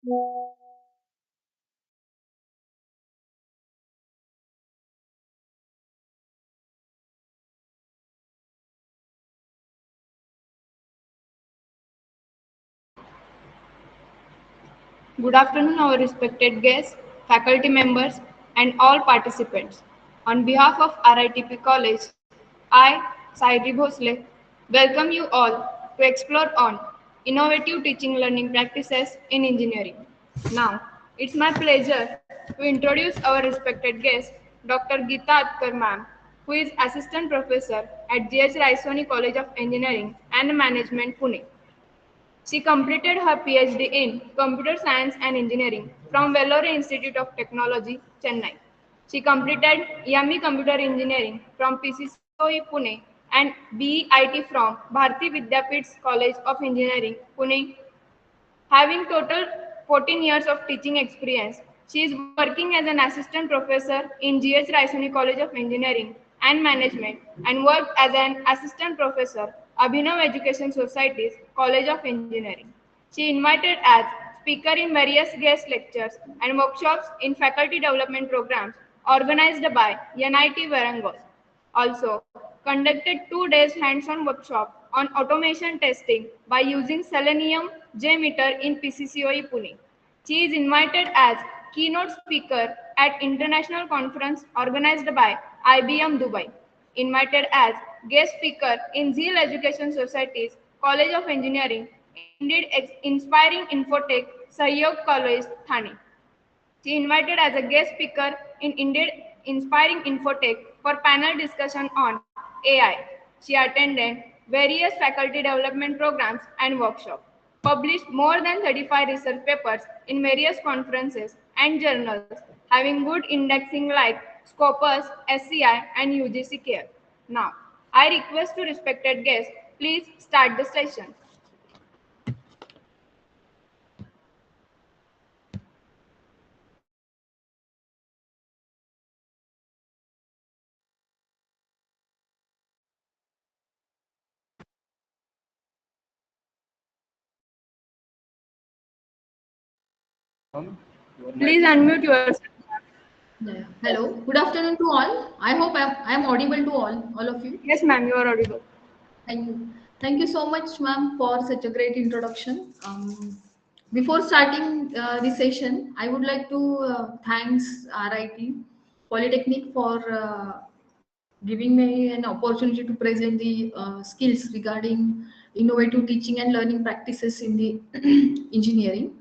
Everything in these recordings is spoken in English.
Good afternoon, our respected guests, faculty members, and all participants. On behalf of RITP College, I, Sairi Bhosle, welcome you all to explore on innovative teaching learning practices in engineering. Now, it's my pleasure to introduce our respected guest, Dr. Geeta Atkar ma'am, who is Assistant Professor at G.H. Raisoni College of Engineering and Management, Pune. She completed her PhD in Computer Science and Engineering from Vellore Institute of Technology, Chennai. She completed ME Computer Engineering from PCCOE Pune and BEIT from Bharati Vidyapeeth's College of Engineering, Pune. Having total 14 years of teaching experience, she is working as an assistant professor in G.H. Raisoni College of Engineering and Management and worked as an assistant professor Abhinav Education Society's College of Engineering. She invited as speaker in various guest lectures and workshops in faculty development programs organized by NIT Varangal. Also, conducted 2 days hands-on workshop on automation testing by using Selenium JMeter in PCCOE Pune. She is invited as keynote speaker at international conference organized by IBM Dubai. Invited as guest speaker in Zeal Education Society's College of Engineering, Indeed Inspiring Infotech, Sahyog College, Thane. She invited as a guest speaker in Indeed Inspiring Infotech for panel discussion on AI. She attended various faculty development programs and workshops, published more than 35 research papers in various conferences and journals, having good indexing like Scopus, SCI, and UGC Care. Now, I request to respected guests, please start the session. Please unmute yourself. Yeah. Hello. Good afternoon to all. I hope I'm audible to all of you. Yes, ma'am, you are audible. Thank you. Thank you so much, ma'am, for such a great introduction. Before starting the session, I would like to thanks RIT Polytechnic for giving me an opportunity to present the skills regarding innovative teaching and learning practices in the engineering.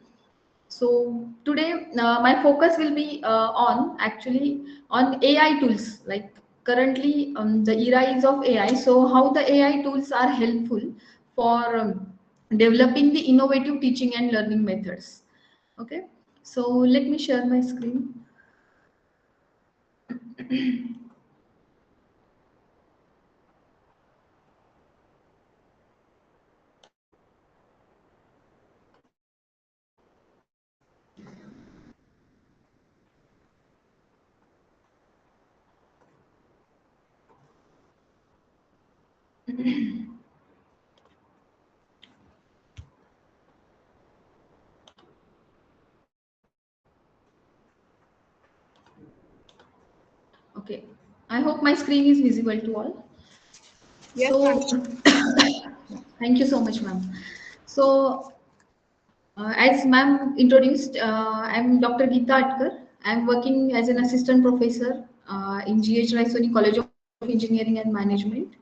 So today my focus will be on actually on AI tools. Like currently the era is of AI. So how the AI tools are helpful for developing the innovative teaching and learning methods. Okay. So let me share my screen. Okay. I hope my screen is visible to all. Yes, So ma'am. thank you so much, ma'am. So as ma'am introduced, I'm Dr. Geeta Atkar. I'm working as an assistant professor in G.H. Raisoni College of Engineering and Management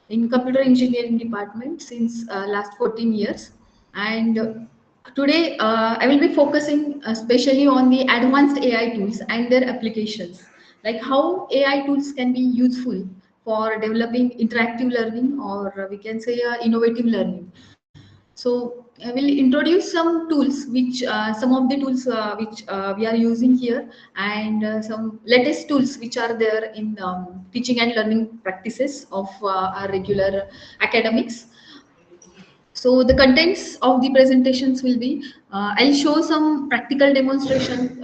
in computer engineering department since last 14 years. And today I will be focusing especially on the advanced AI tools and their applications, like how AI tools can be useful for developing interactive learning, or we can say innovative learning. So I will introduce some tools, which some of the tools which we are using here, and some latest tools which are there in teaching and learning practices of our regular academics. So the contents of the presentations will be, I'll show some practical demonstration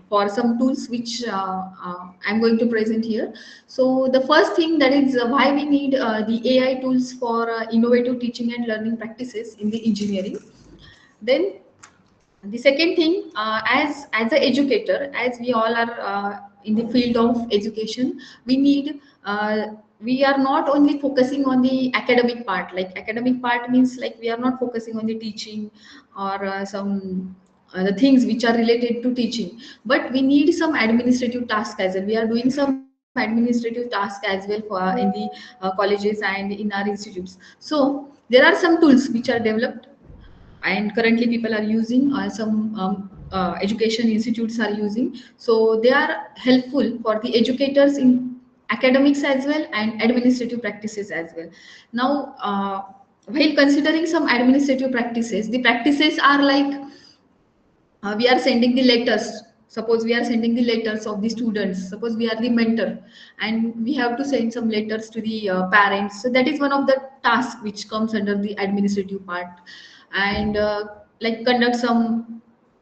for some tools which I'm going to present here. So the first thing, that is why we need the AI tools for innovative teaching and learning practices in the engineering. Then The second thing, as an educator, as we all are in the field of education, we need we are not only focusing on the academic part. Like academic part means like we are not focusing on the teaching or some the things which are related to teaching, but we need some administrative task as well. We are doing some administrative task as well for in the colleges and in our institutes. So there are some tools which are developed and currently people are using, some education institutes are using. So they are helpful for the educators in academics as well and administrative practices as well. Now while considering some administrative practices, the practices are like, we are sending the letters. Suppose we are sending the letters of the students, suppose we are the mentor, and we have to send some letters to the parents. So that is one of the tasks which comes under the administrative part. And like conduct some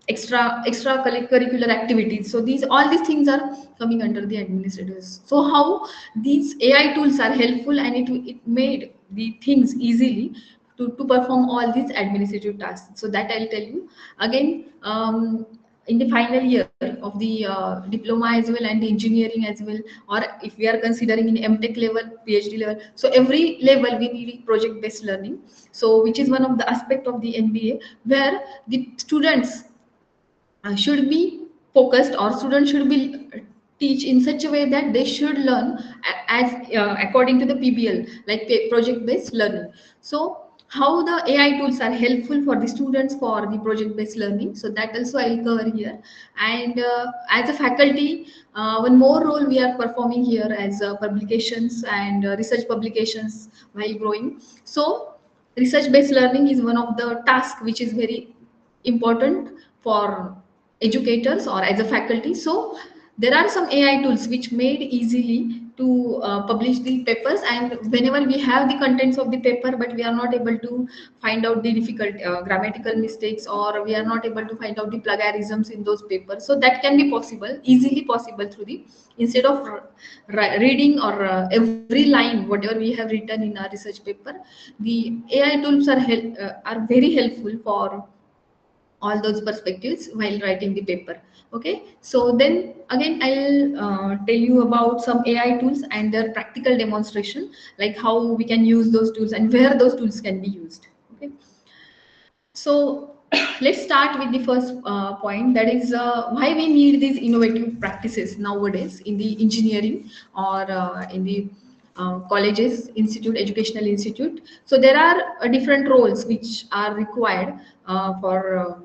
curricular activities. So these all these things are coming under the administrators. So how these AI tools are helpful, and it made the things easily to perform all these administrative tasks. So that I'll tell you again. In the final year of the diploma as well and the engineering as well, or if we are considering in MTech level, PhD level, so every level we need project based learning. So which is one of the aspect of the MBA, where the students should be focused, or students should be teach in such a way that they should learn as according to the PBL, like project based learning. So how the AI tools are helpful for the students for the project based learning, so that also I'll cover here. And as a faculty, one more role we are performing here as publications and research publications while growing. So research based learning is one of the tasks which is very important for educators or as a faculty. So there are some AI tools which made easily to publish the papers, and whenever we have the contents of the paper but we are not able to find out the difficult grammatical mistakes, or we are not able to find out the plagiarisms in those papers, so that can be possible, easily possible through the, instead of reading or every line whatever we have written in our research paper, the AI tools are very helpful for all those perspectives while writing the paper. Okay, so then again I'll tell you about some AI tools and their practical demonstration, like how we can use those tools and where those tools can be used. Okay, so let's start with the first point, that is why we need these innovative practices nowadays in the engineering or in the colleges, institute, educational institute. So there are different roles which are required for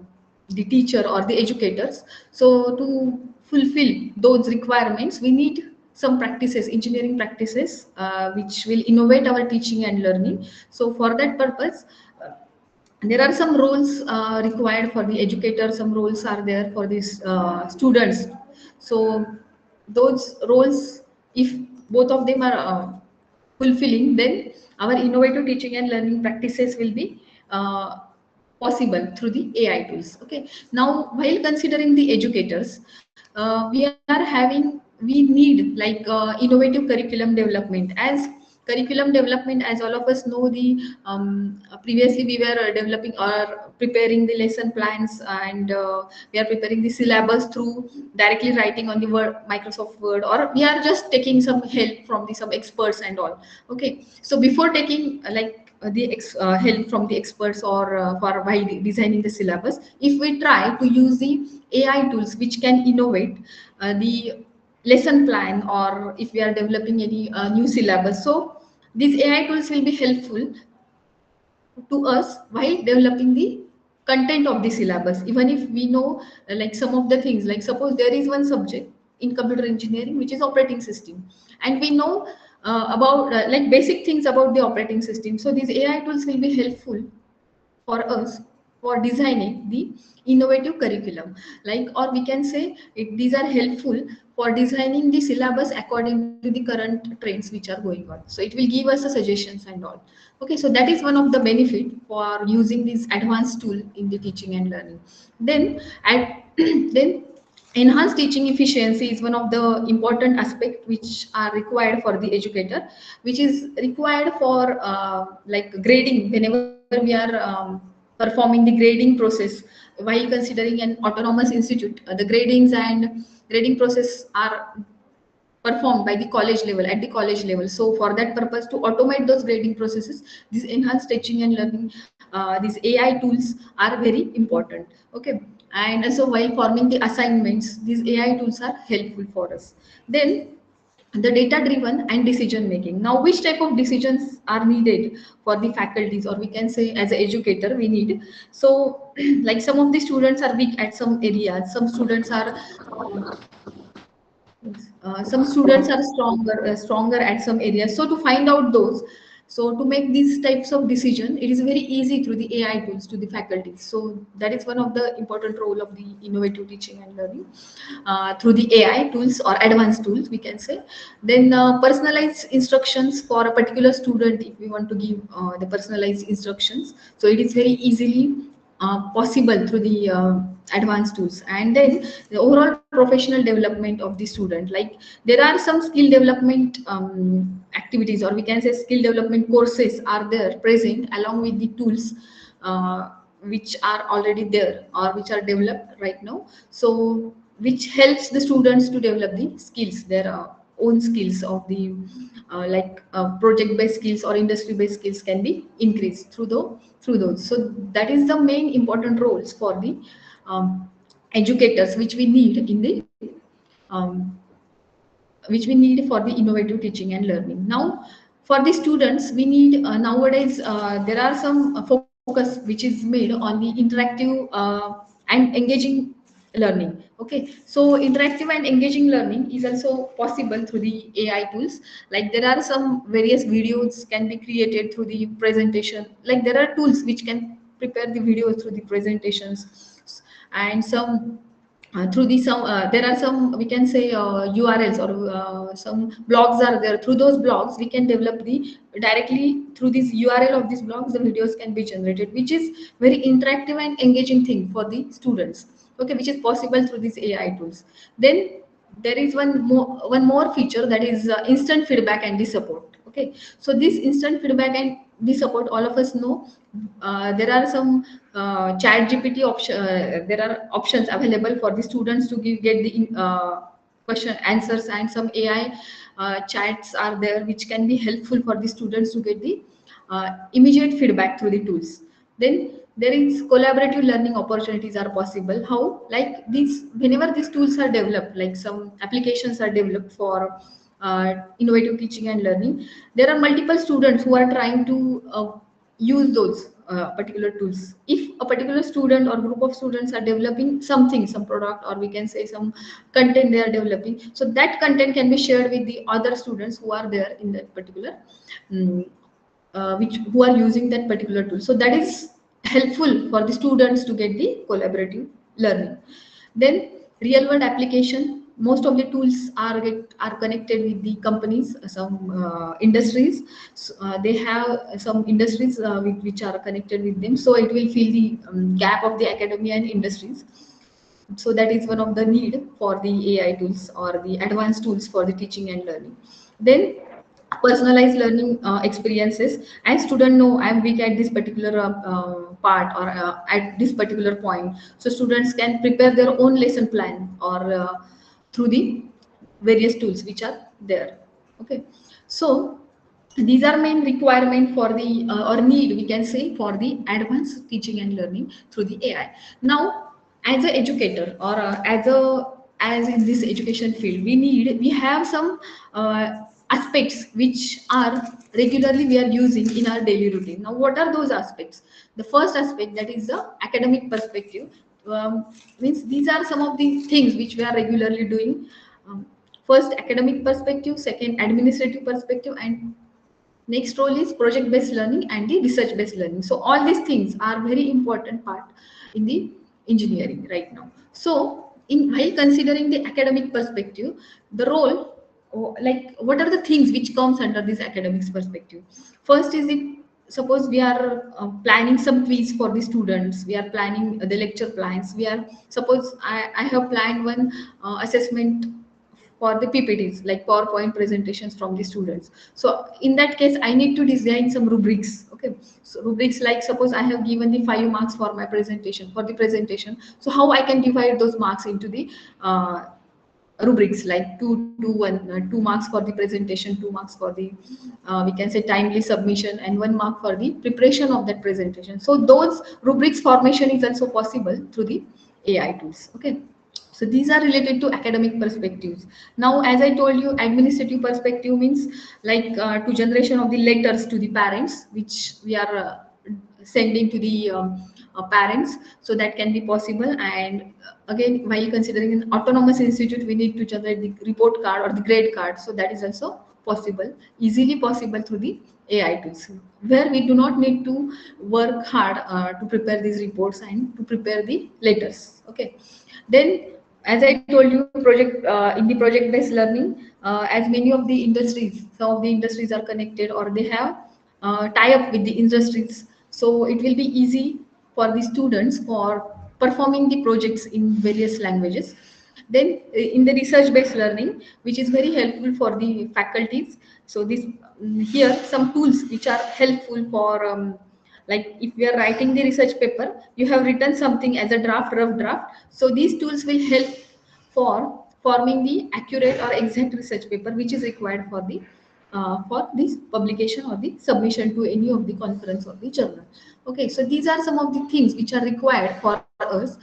the teacher or the educators. So to fulfill those requirements, we need some practices, engineering practices, which will innovate our teaching and learning. So for that purpose, there are some roles required for the educator, some roles are there for these students. So those roles, if both of them are fulfilling, then our innovative teaching and learning practices will be possible through the AI tools. Okay, now while considering the educators, we need like innovative curriculum development. As curriculum development, as all of us know, the previously we were developing or preparing the lesson plans, and we are preparing the syllabus through directly writing on the word, Microsoft Word, or we are just taking some help from the some experts and all. Okay, so before taking help from the experts or for while designing the syllabus, if we try to use the AI tools which can innovate the lesson plan, or if we are developing any new syllabus, so these AI tools will be helpful to us while developing the content of the syllabus. Even if we know like some of the things, like suppose there is one subject in computer engineering which is operating system, and we know about like basic things about the operating system, so these AI tools will be helpful for us for designing the innovative curriculum, like, or we can say these are helpful for designing the syllabus according to the current trends which are going on. So it will give us the suggestions and all. Okay, so that is one of the benefit for using this advanced tool in the teaching and learning. Then at then enhanced teaching efficiency is one of the important aspect which are required for the educator, which is required for like grading whenever we are performing the grading process. While considering an autonomous institute, the gradings and grading process are performed by the college level, at the college level. So for that purpose, to automate those grading processes, these enhanced teaching and learning, these AI tools are very important. Okay. And also while forming the assignments, these AI tools are helpful for us. Then the data driven and decision making. Now, which type of decisions are needed for the faculties, or we can say as an educator we need? So like some of the students are weak at some areas, some students are yes. Some students are stronger at some areas. So to find out those, so to make these types of decision, it is very easy through the AI tools to the faculties. So that is one of the important role of the innovative teaching and learning through the AI tools or advanced tools, we can say. Then personalized instructions for a particular student, if we want to give the personalized instructions, so it is very easily possible through the advanced tools. And then the overall professional development of the student, like there are some skill development activities, or we can say skill development courses are there present along with the tools which are already there or which are developed right now, so which helps the students to develop the skills, their own skills of the project based skills or industry based skills can be increased through those. So that is the main important roles for the um, educators which we need in the um, which we need for the innovative teaching and learning. Now, for the students, we need nowadays there are some focus which is made on the interactive and engaging learning. Okay, so interactive and engaging learning is also possible through the AI tools. Like there are some various videos can be created through the presentation. Like there are tools which can prepare the videos through the presentations, and some through the some there are some, we can say, URLs or some blogs are there. Through those blogs we can develop the directly through this URL of these blogs, the videos can be generated, which is very interactive and engaging thing for the students. Okay, which is possible through these AI tools. Then there is one more feature, that is instant feedback and the support. Okay, so this instant feedback and the support, all of us know there are some chat GPT option, there are options available for the students to get the question answers, and some AI chats are there which can be helpful for the students to get the immediate feedback through the tools. Then there is collaborative learning opportunities are possible. How? Like these, whenever these tools are developed, like some applications are developed for innovative teaching and learning, there are multiple students who are trying to use those particular tools. If a particular student or group of students are developing something, some product, or we can say some content they are developing, so that content can be shared with the other students who are there in that particular mm, which who are using that particular tool. So that is helpful for the students to get the collaborative learning. Then real world application, most of the tools are connected with the companies, some industries. So, they have some industries which are connected with them, so it will fill the gap of the academia and industries. So that is one of the need for the AI tools or the advanced tools for the teaching and learning. Then personalized learning experiences, and student know I'm weak at this particular part, or at this particular point, so students can prepare their own lesson plan, or through the various tools which are there. Okay, so these are main requirement for the or need, we can say, for the advanced teaching and learning through the AI. Now, as an educator, or as in this education field, we have some aspects which are regularly we are using in our daily routine. Now, what are those aspects? The first aspect, that is the academic perspective. Means these are some of the things which we are regularly doing. First, academic perspective; second, administrative perspective; and next role is project based learning and the research based learning. So all these things are very important part in the engineering right now. So in while considering the academic perspective, the role, like what are the things which comes under this academics perspective? First is, if suppose we are planning some quiz for the students, we are planning the lecture plans, we are, suppose I have planned one assessment for the PPTs, like PowerPoint presentations from the students. So in that case, I need to design some rubrics. Okay, so rubrics, like suppose I have given the 5 marks for my presentation, for the presentation, so how I can divide those marks into the rubrics, like 2 marks for the presentation, 2 marks for the we can say timely submission, and 1 mark for the preparation of that presentation. So those rubrics formation is also possible through the AI tools. Okay, so these are related to academic perspectives. Now, as I told you, administrative perspective means like to generation of the letters to the parents, which we are sending to the parents, so that can be possible. And again, while considering an autonomous institute, we need to generate the report card or the grade card, so that is also possible, easily possible through the AI tools, where we do not need to work hard to prepare these reports and to prepare the letters. Okay, then, as I told you, in the project based learning, as many of the industries, some of the industries are connected or they have tie up with the industries, so it will be easy for the students for performing the projects in various languages. Then in the research based learning, which is very helpful for the faculties, so this here some tools which are helpful for like if we are writing the research paper, you have written something as a draft, rough draft, so these tools will help for forming the accurate or exact research paper which is required for this publication or the submission to any of the conference or the journal. Okay, so these are some of the things which are required for us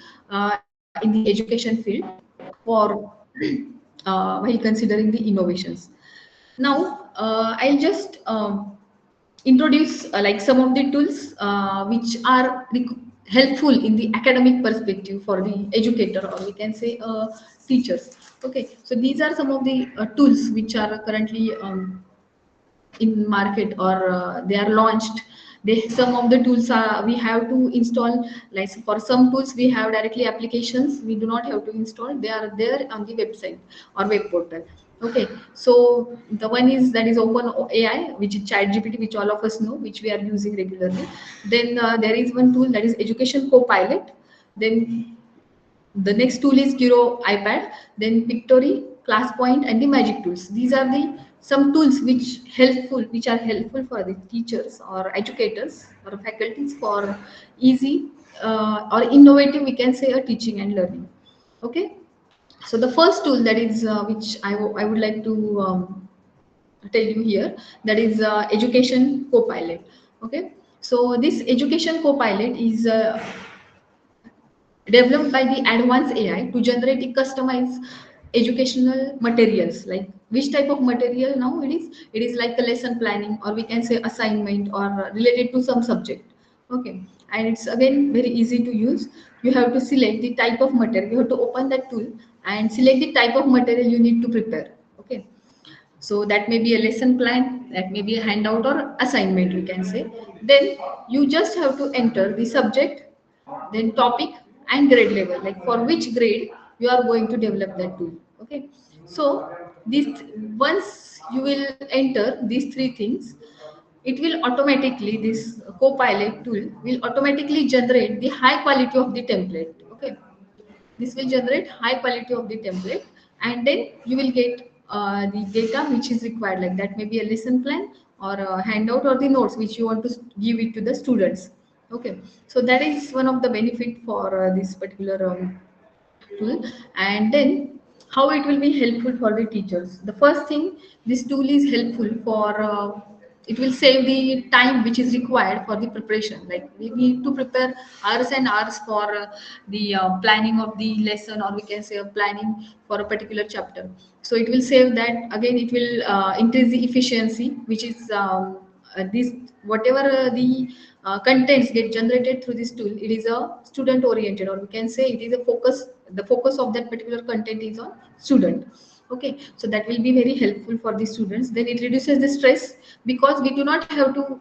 in the education field for while considering the innovations. Now, I'll just introduce like some of the tools which are helpful in the academic perspective for the educator, or we can say teachers. Okay, so these are some of the tools which are currently in market, or they are launched. They, some of the tools are we have to install, like for some tools we have directly applications, we do not have to install, they are there on the website or web portal. Okay, so the one is that is open AI, which is chat gpt, which all of us know, which we are using regularly. Then there is one tool that is education copilot. Then the next tool is Kiro iPad, then Pictory, ClassPoint, and the Magic Tools. These are the some tools which are helpful for the teachers or educators or faculties for easy or innovative, we can say, a teaching and learning. Okay, so the first tool that is which I would like to tell you here, that is Education Copilot. Okay, so this Education Copilot is developed by the advanced AI to generate the customized educational materials. Like which type of material now it is? It is like the lesson planning, or we can say assignment, or related to some subject. Okay, and it's again very easy to use. You have to select the type of material. You have to open that tool and select the type of material you need to prepare. Okay, so that may be a lesson plan, that may be a handout or assignment, we can say. Then you just have to enter the subject, then topic, and grade level, like for which grade you are going to develop that tool. Okay, so this, once you will enter these three things, it will automatically, this copilot tool will automatically generate the high quality of the template. Okay, this will generate high quality of the template, and then you will get the data which is required, like that may be a lesson plan or a handout or the notes which you want to give it to the students. Okay, so that is one of the benefit for this particular tool. And then how it will be helpful for the teachers? The first thing, this tool is helpful for it will save the time which is required for the preparation. Like we need to prepare hours and hours for the planning of the lesson, or we can say a planning for a particular chapter. So it will save that. Again, it will increase the efficiency, which is this whatever the contents get generated through this tool, it is a student oriented, or we can say it is a focus, the focus of that particular content is on student. Okay, so that will be very helpful for the students. Then it reduces the stress, because we do not have to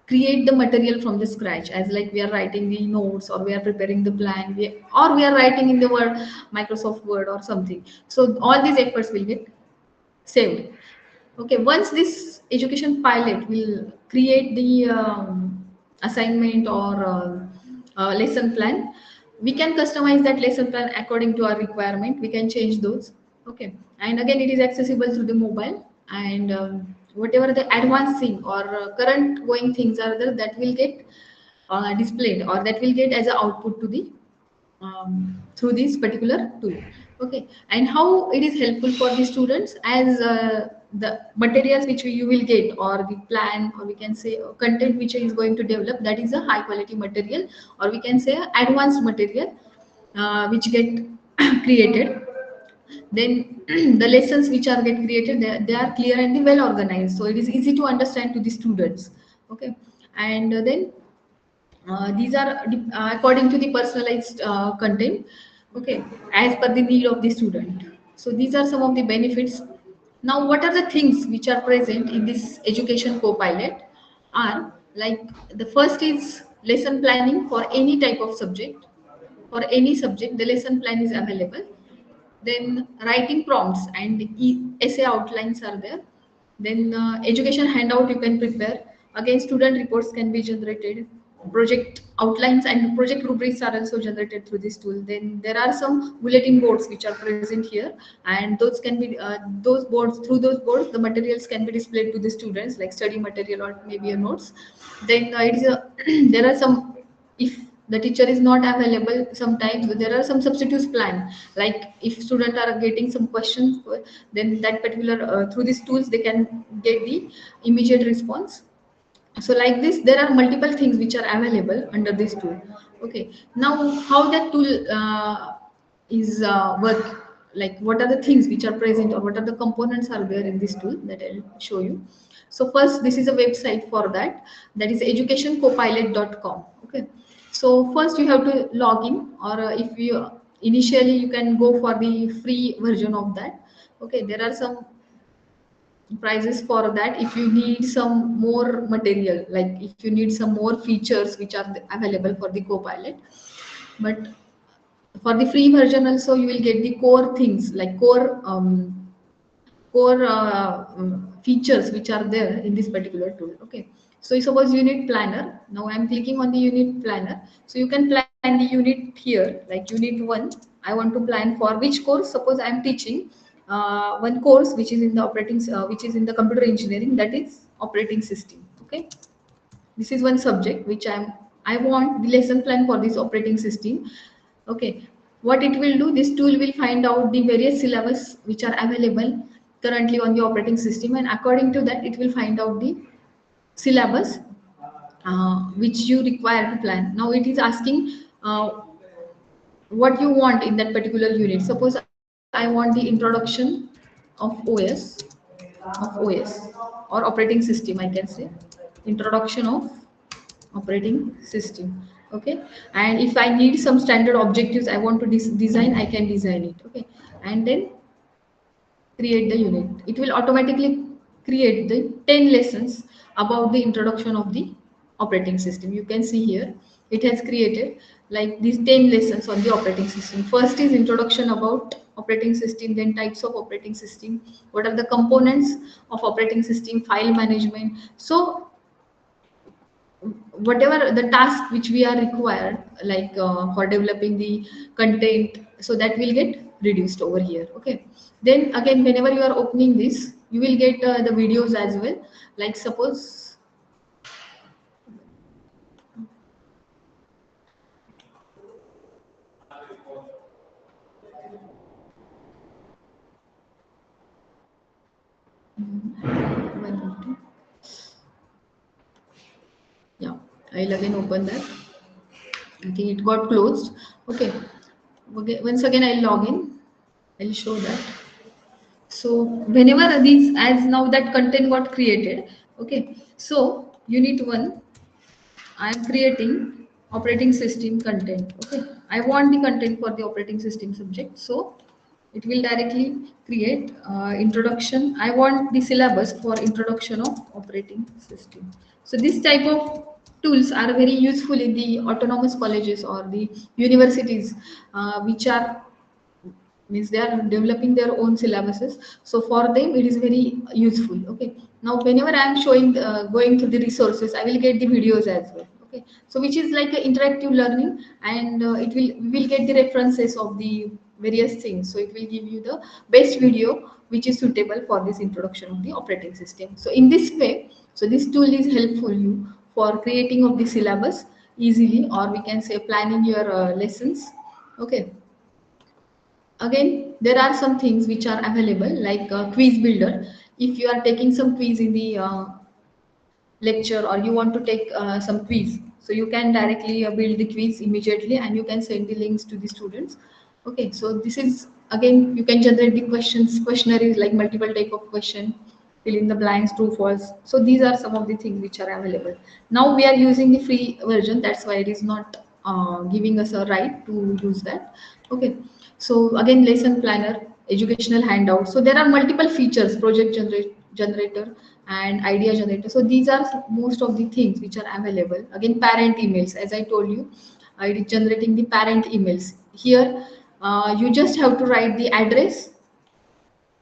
create the material from the scratch, as like we are writing the notes, or we are preparing the plan, or we are writing in the word, Microsoft Word or something. So all these efforts will get saved. Okay, once this education pilot will create the assignment or lesson plan, we can customize that lesson plan according to our requirement. We can change those. Okay, and again, it is accessible through the mobile, and whatever the advanced thing or current going things are there, that will get displayed, or that will get as an output to the through this particular tool. Okay, and how it is helpful for the students, as the materials which you will get, or the plan, or we can say content which is going to develop, that is a high quality material, or we can say advanced material which get created. Then the lessons which are get created, they are clear and well organized, so it is easy to understand to the students. Okay, and then these are according to the personalized content. Okay, as per the need of the student. So these are some of the benefits. Now, what are the things which are present in this education co-pilot? Are like, the first is lesson planning for any type of subject. For any subject, the lesson plan is available. Then writing prompts and essay outlines are there. Then education handout you can prepare. Again, student reports can be generated. Project outlines and project rubrics are also generated through this tool. Then there are some bulletin boards which are present here, and those can be those boards, through those boards the materials can be displayed to the students, like study material or maybe a notes. Then it is a there are some, if the teacher is not available, sometimes there are some substitutes plan, like if students are getting some questions, then that particular through these tools they can get the immediate response. So like this, there are multiple things which are available under this tool. Okay, now how that tool is work, like what are the things which are present, or what are the components are there in this tool, that I'll show you. So first, this is a website for that, that is educationcopilot.com. Okay, so first you have to log in, or if you initially you can go for the free version of that. Okay, there are some prices for that. If you need some more material, like if you need some more features which are available for the copilot. But for the free version also, you will get the core things, like core features which are there in this particular tool. Okay, so suppose unit planner. Now I'm clicking on the unit planner, so you can plan the unit here, like unit 1. I want to plan for which course. Suppose I'm teaching one course which is in the which is in the computer engineering, that is operating system. Okay, this is one subject which I want the lesson plan for this operating system. Okay, what it will do, this tool will find out the various syllabus which are available currently on the operating system, and according to that it will find out the syllabus which you require to plan. Now it is asking what you want in that particular unit. Suppose I want the introduction of OS or operating system, I can say introduction of operating system. Okay, and if I need some standard objectives I want to design, I can design it. Okay, and then create the unit. It will automatically create the 10 lessons about the introduction of the operating system. You can see here it has created like these 10 lessons on the operating system. First is introduction about operating system, then types of operating system, what are the components of operating system, file management. So whatever the task which we are required, like for developing the content, so that will get reduced over here. Okay, then again, whenever you are opening this, you will get the videos as well. Like suppose one minute. Yeah, I'll again open that. I think it got closed. Okay, okay, once again I'll log in. I'll show that. So whenever these, as now that content got created. Okay, so unit 1, I am creating operating system content. Okay, I want the content for the operating system subject, so it will directly create introduction. I want the syllabus for introduction of operating system. So this type of tools are very useful in the autonomous colleges or the universities which are, means they are developing their own syllabuses, so for them it is very useful. Okay, now whenever I am showing going through the resources, I will get the videos as well. Okay, so which is like an interactive learning, and it will we will get the references of the various things, so it will give you the best video which is suitable for this introduction of the operating system. So in this way, so this tool is helpful you for creating of the syllabus easily, or we can say planning your lessons. Okay. Again, there are some things which are available like quiz builder. If you are taking some quiz in the lecture, or you want to take some quiz, so you can directly build the quiz immediately and you can send the links to the students. Okay, so this is again, you can generate the questions, questionnaires like multiple type of question, fill in the blanks, true false. So these are some of the things which are available. Now we are using the free version, that's why it is not giving us a right to use that. Okay, so again, lesson planner, educational handout. So there are multiple features, generator and idea generator. So these are most of the things which are available. Again, parent emails, as I told you, it is generating the parent emails. Here, you just have to write the address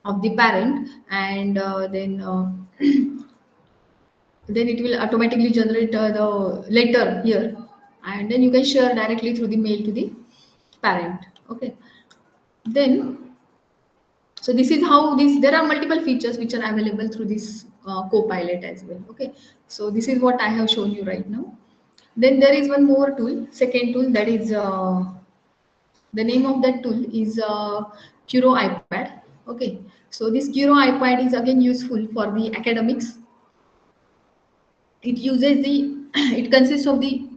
of the parent, and then it will automatically generate the letter here, and then you can share directly through the mail to the parent. Okay, then, so this is how this, there are multiple features which are available through this Copilot as well. Okay, so this is what I have shown you right now. Then there is one more tool, second tool, that is the name of that tool is Curo iPad. Okay, so this Curo iPad is again useful for the academics. It uses the it consists of the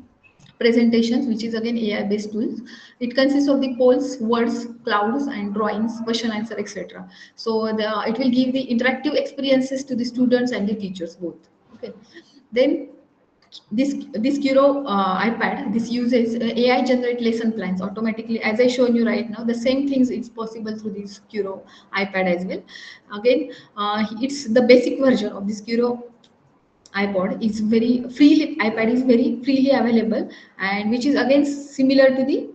presentations, which is again AI based tools. It consists of the polls, words, clouds, and drawings, question answer, etc. So it will give the interactive experiences to the students and the teachers both. Okay, then this Curo iPad, this uses AI generate lesson plans automatically, as I shown you right now. The same things is possible through this Curo iPad as well. Again, it's the basic version of this Curo iPod is very freely, iPad is very freely available, and which is again similar to the,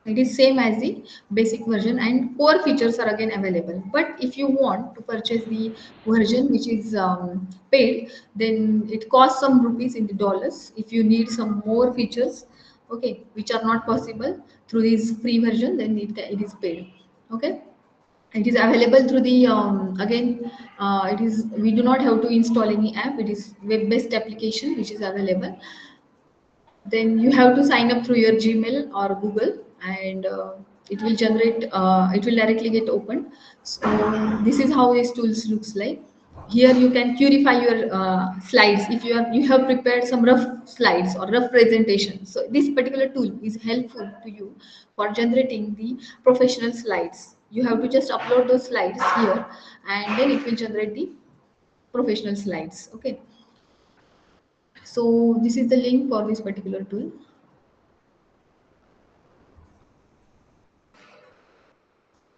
it is same as the basic version, and core features are again available. But if you want to purchase the version which is paid, then it costs some rupees in the dollars if you need some more features, okay, which are not possible through this free version, then it is paid. Okay, it is available through the again, it is, we do not have to install any app, it is web based application which is available. Then you have to sign up through your Gmail or Google, and it will generate, it will directly get opened. So this is how this tools looks like. Here you can purify your slides if you have prepared some rough slides or rough presentation. So this particular tool is helpful to you for generating the professional slides. You have to just upload those slides here, and then it will generate the professional slides. Okay, so this is the link for this particular tool.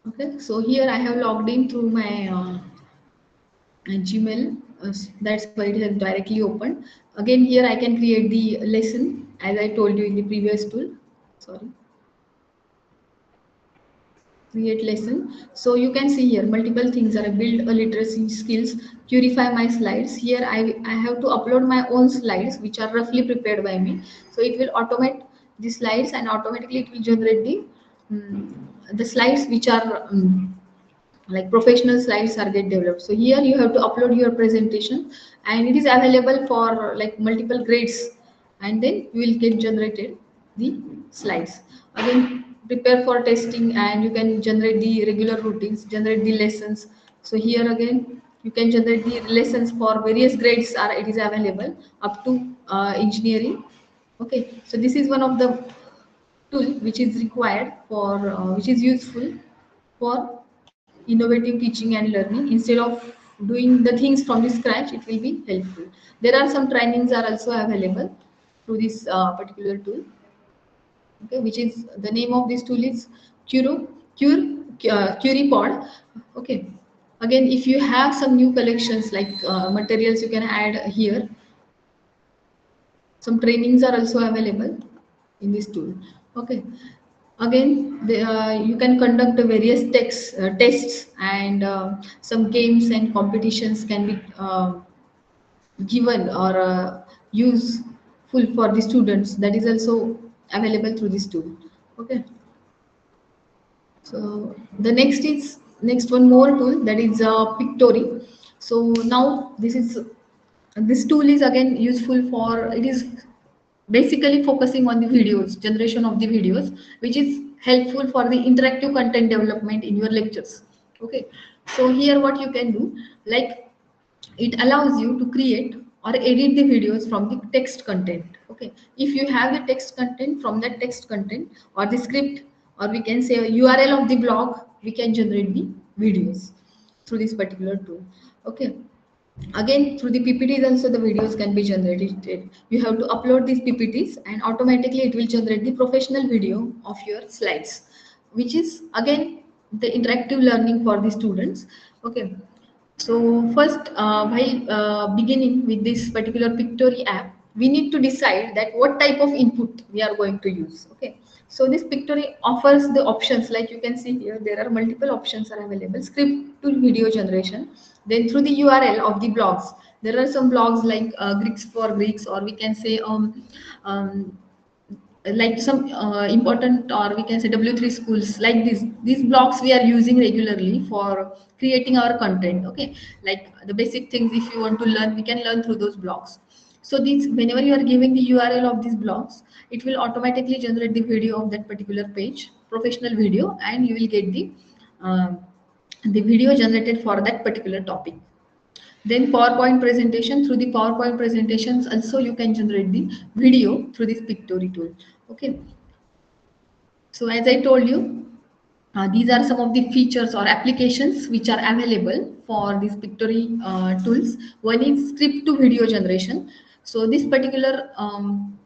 Okay, so here I have logged in through my Gmail. That's why it has directly opened. Again, here I can create the lesson as I told you in the previous tool. Sorry, create lesson. So you can see here multiple things are build a literacy skills, purify my slides. Here I have to upload my own slides which are roughly prepared by me. So it will automate the slides, and automatically it will generate the slides which are like professional slides are get developed. So here you have to upload your presentation, and it is available for like multiple grades, and then you will get generated the slides. Again, prepare for testing, and you can generate the regular routines, generate the lessons. So here again, you can generate the lessons for various grades are, it is available up to engineering. Okay, so this is one of the tool which is required for which is useful for innovative teaching and learning. Instead of doing the things from the scratch, it will be helpful. There are some trainings are also available through this particular tool. Okay, which is the name of this tool is Curo Cure Curipod. Okay, again, if you have some new collections like materials, you can add here. Some trainings are also available in this tool. Okay, again, you can conduct the various tests, and some games and competitions can be given or useful for the students. That is also available through this tool. Okay, so the next is next one more tool, that is Pictory. So now this tool is again useful for, it is basically focusing on the videos, generation of the videos, which is helpful for the interactive content development in your lectures. Okay, so here what you can do, like, it allows you to create or edit the videos from the text content. Okay, if you have the text content, from that text content or the script, or we can say a URL of the blog, we can generate the videos through this particular tool. Okay, again through the PPTs also the videos can be generated. You have to upload these PPTs and automatically it will generate the professional video of your slides, which is again the interactive learning for the students. Okay, so first, while beginning with this particular Pictory app, we need to decide that what type of input we are going to use. Okay, so this Pictory offers the options, like you can see here, there are multiple options are available. Script to video generation. Then through the URL of the blogs, there are some blogs like Greeks for Greeks, or we can say um, like some important, or we can say W3 schools, like this, these blocks we are using regularly for creating our content. Okay, like the basic things if you want to learn, we can learn through those blocks. So these, whenever you are giving the URL of these blocks, it will automatically generate the video of that particular page, professional video, and you will get um, the video generated for that particular topic. Then PowerPoint presentation, through the PowerPoint presentations also you can generate the video through this Pictory tool. Okay, so as I told you, these are some of the features or applications which are available for these Pictory tools. One is script to video generation. So this particular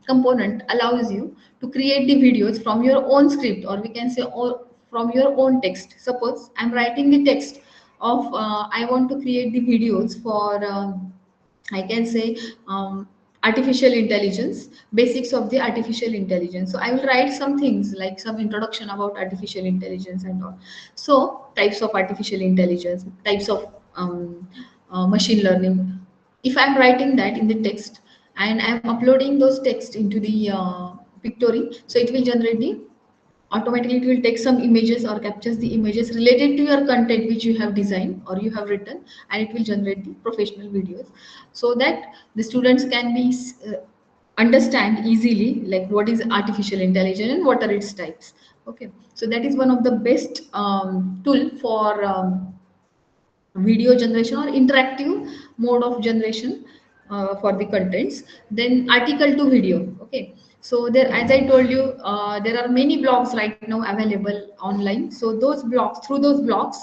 component allows you to create the videos from your own script, or we can say or from your own text. Suppose I'm writing the text of I want to create the videos for I can say artificial intelligence, basics of the artificial intelligence. So I will write some things like some introduction about artificial intelligence and all. So types of artificial intelligence, types of machine learning. If I'm writing that in the text and I'm uploading those text into the Pictory, so it will generate the, automatically it will take some images or captures the images related to your content which you have designed or you have written, and it will generate the professional videos, so that the students can be understand easily like what is artificial intelligence and what are its types. Okay, so that is one of the best tool for video generation or interactive mode of generation for the contents. Then article to video. Okay, so there, as I told you, there are many blogs right now available online. So those blogs, through those blogs